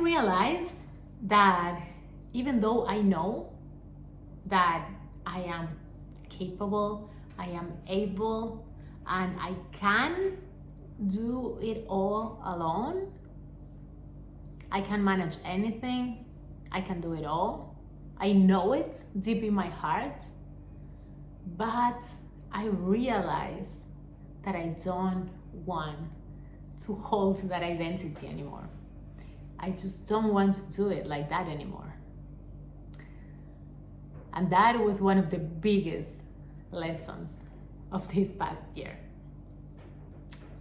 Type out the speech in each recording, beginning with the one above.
realized that even though I know that I am capable, I am able, and I can do it all alone, I can manage anything, I can do it all. I know it deep in my heart, but I realize that I don't want to hold to that identity anymore. I just don't want to do it like that anymore. And that was one of the biggest lessons of this past year.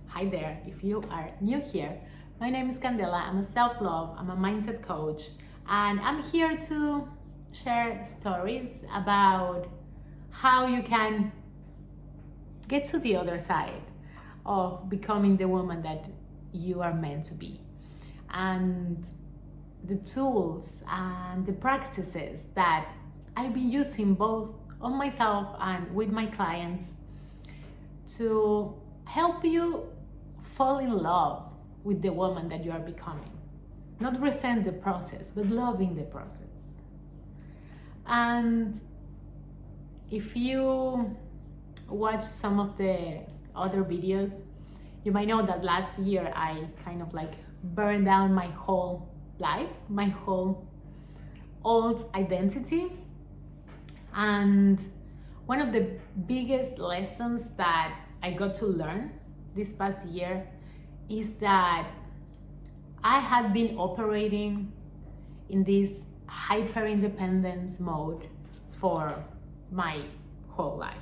Hi there, if you are new here, my name is Candela. I'm a self-love, I'm a mindset coach, and I'm here to share stories about how you can get to the other side of becoming the woman that you are meant to be, and the tools and the practices that I've been using both on myself and with my clients to help you fall in love with the woman that you are becoming. Not resent the process, but loving the process. And if you watch some of the other videos, you might know that last year I kind of like burned down my whole life, my whole old identity. And one of the biggest lessons that I got to learn this past year is that I had been operating in this hyper independence mode for my whole life.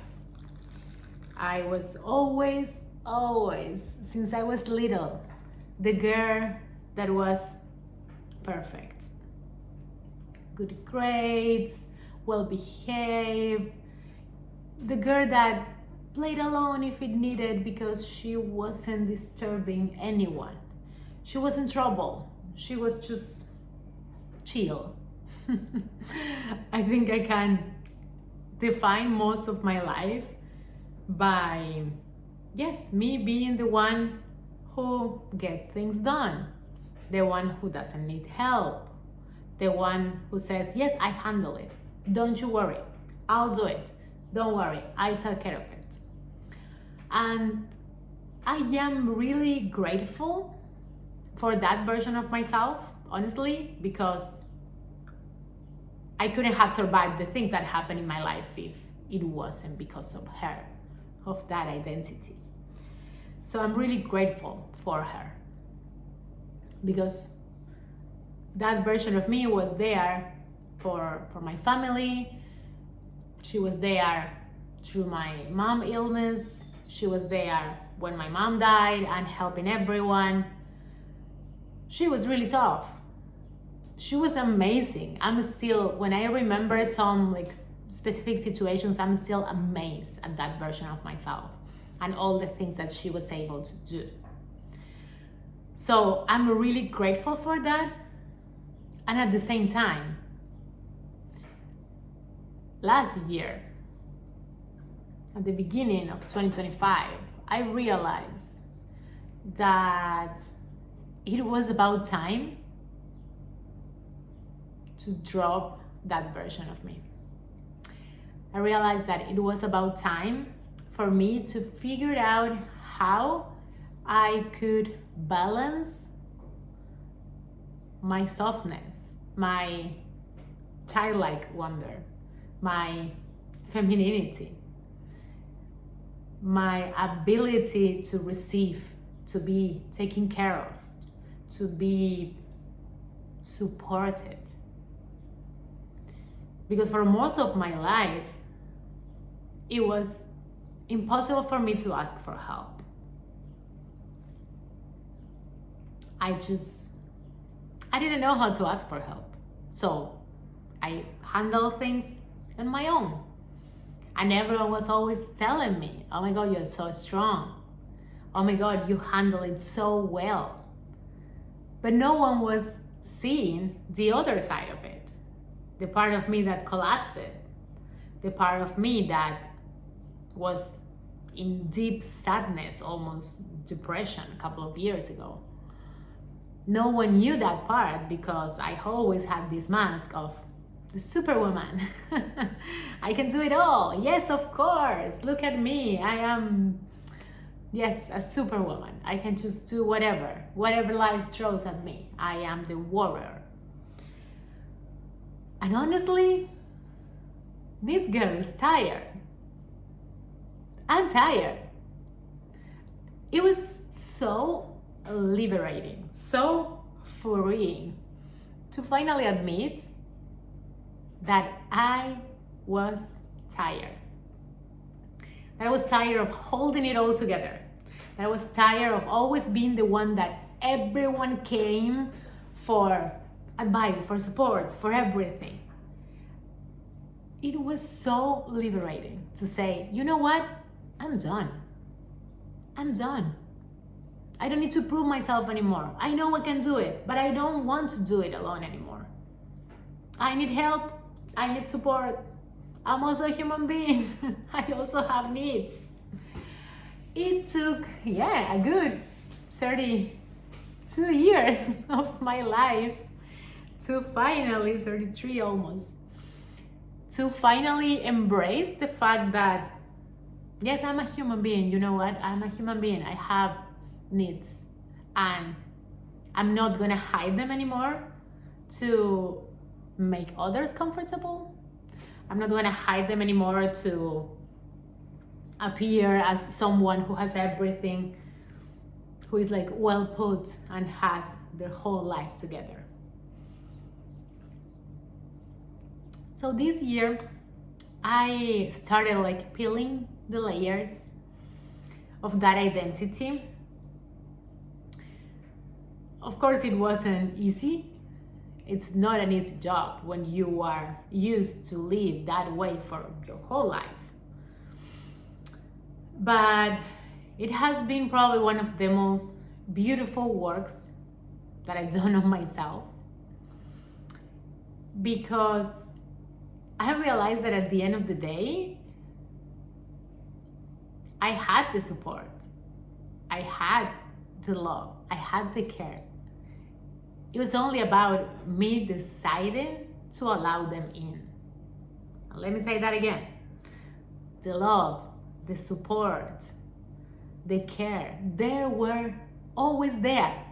I was always, since I was little, the girl that was perfect. Good grades, well behaved, the girl that played alone if it needed because she wasn't disturbing anyone. She was in trouble. She was just chill. I think I can define most of my life by, yes, me being the one who gets things done, the one who doesn't need help, the one who says, yes, I handle it. Don't you worry, I'll do it. Don't worry, I take care of it. And I am really grateful for that version of myself, honestly, because I couldn't have survived the things that happened in my life if it wasn't because of her, of that identity. So I'm really grateful for her because that version of me was there for my family. She was there through my mom's illness. She was there when my mom died and helping everyone. She was really tough. She was amazing. I'm still, when I remember some like specific situations, I'm still amazed at that version of myself and all the things that she was able to do. So I'm really grateful for that. And at the same time, last year, at the beginning of 2025, I realized that it was about time to drop that version of me. I realized that it was about time for me to figure out how I could balance my softness, my childlike wonder, my femininity, my ability to receive, to be taken care of, to be supported. Because for most of my life, it was impossible for me to ask for help. I didn't know how to ask for help. So I handled things on my own. And everyone was always telling me, oh my God, you're so strong. Oh my God, you handle it so well. But no one was seeing the other side of it. The part of me that collapsed, the part of me that was in deep sadness, almost depression a couple of years ago. no one knew that part because I always had this mask of the superwoman. I can do it all. Yes, of course. Look at me. I am, yes, a superwoman. I can just do whatever life throws at me. I am the warrior. And honestly, this girl is tired. I'm tired. It was so liberating, so freeing to finally admit that I was tired. That I was tired of holding it all together. That I was tired of always being the one that everyone came for advice, for support, for everything. It was so liberating to say, you know what? I'm done. I'm done. I don't need to prove myself anymore. I know I can do it, but I don't want to do it alone anymore. I need help. I need support. I'm also a human being. I also have needs. It took, a good 32 years of my life to finally, 33 almost, to finally embrace the fact that, yes, I'm a human being. You know what? I'm a human being. I have needs. And I'm not going to hide them anymore to make others comfortable. I'm not going to hide them anymore to appear as someone who has everything, who is like well put and has their whole life together. So this year, I started like peeling the layers of that identity. Of course, it wasn't easy. It's not an easy job when you are used to live that way for your whole life. But it has been probably one of the most beautiful works that I've done on myself, because I realized that at the end of the day, I had the support, I had the love, I had the care. It was only about me deciding to allow them in. And let me say that again. The love, the support, the care, they were always there.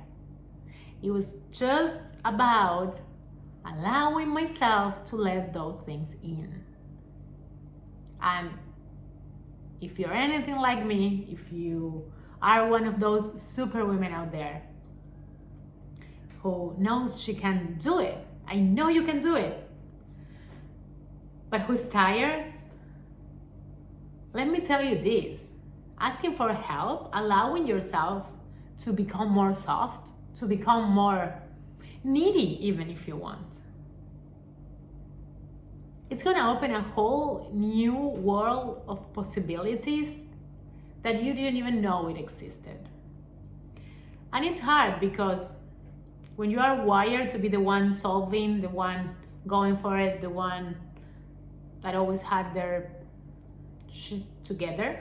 It was just about allowing myself to let those things in. And if you're anything like me, if you are one of those super women out there who knows she can do it, I know you can do it, but who's tired, let me tell you this. Asking for help, allowing yourself to become more soft, to become more needy even if you want, it's gonna open a whole new world of possibilities that you didn't even know it existed. And it's hard because when you are wired to be the one solving, the one going for it, the one that always had their shit together,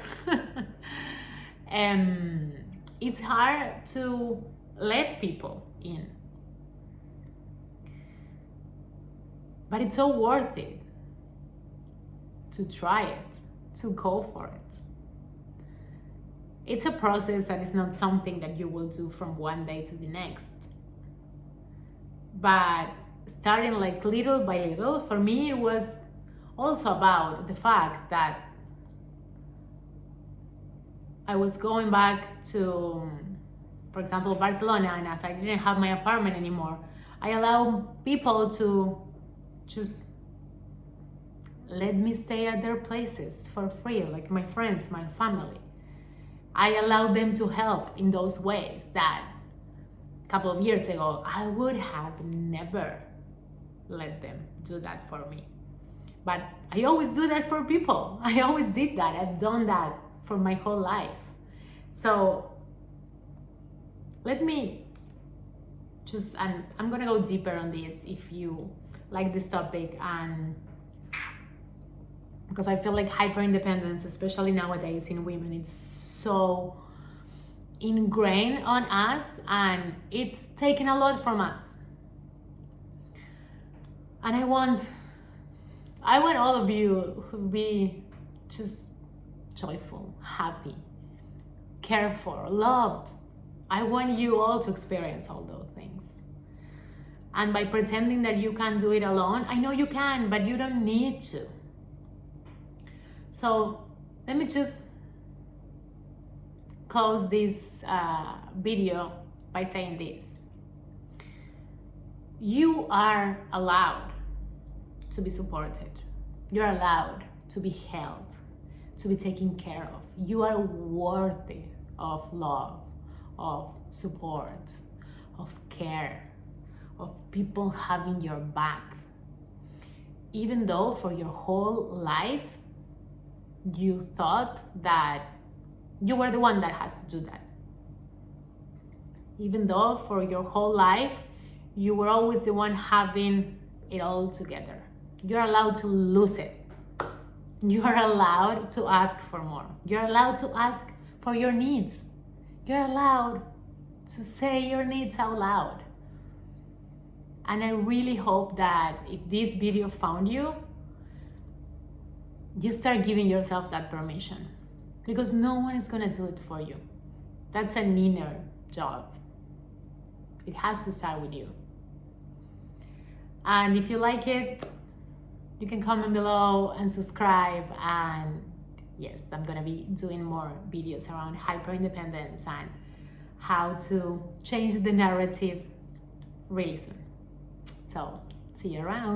it's hard to let people in. But it's so worth it to try it, to go for it. It's a process that is not something that you will do from one day to the next. But starting like little by little, for me it was also about the fact that I was going back to, for example, Barcelona, and as I didn't have my apartment anymore, I allowed people to just let me stay at their places for free, like my friends, my family. I allowed them to help in those ways that a couple of years ago, I would have never let them do that for me. But I always do that for people. I always did that. I've done that for my whole life. So let me just, and I'm gonna go deeper on this if you like this topic, and because I feel like hyper independence, especially nowadays in women, it's so ingrained on us, and it's taken a lot from us. And I want all of you to be just joyful, happy, cared for, loved. I want you all to experience all those things. And by pretending that you can do it alone, I know you can, but you don't need to. So let me just close this video by saying this. You are allowed to be supported. You're allowed to be held, to be taken care of. You are worthy of love, of support, of care, of people having your back. Even though for your whole life you thought that you were the one that has to do that. Even though for your whole life you were always the one having it all together. You're allowed to lose it. You are allowed to ask for more. You're allowed to ask for your needs. You're allowed to say your needs out loud. And I really hope that if this video found you, you start giving yourself that permission, because no one is gonna do it for you. That's an inner job. It has to start with you. And if you like it, you can comment below and subscribe. And yes, I'm gonna be doing more videos around hyper-independence and how to change the narrative really soon. So see you around.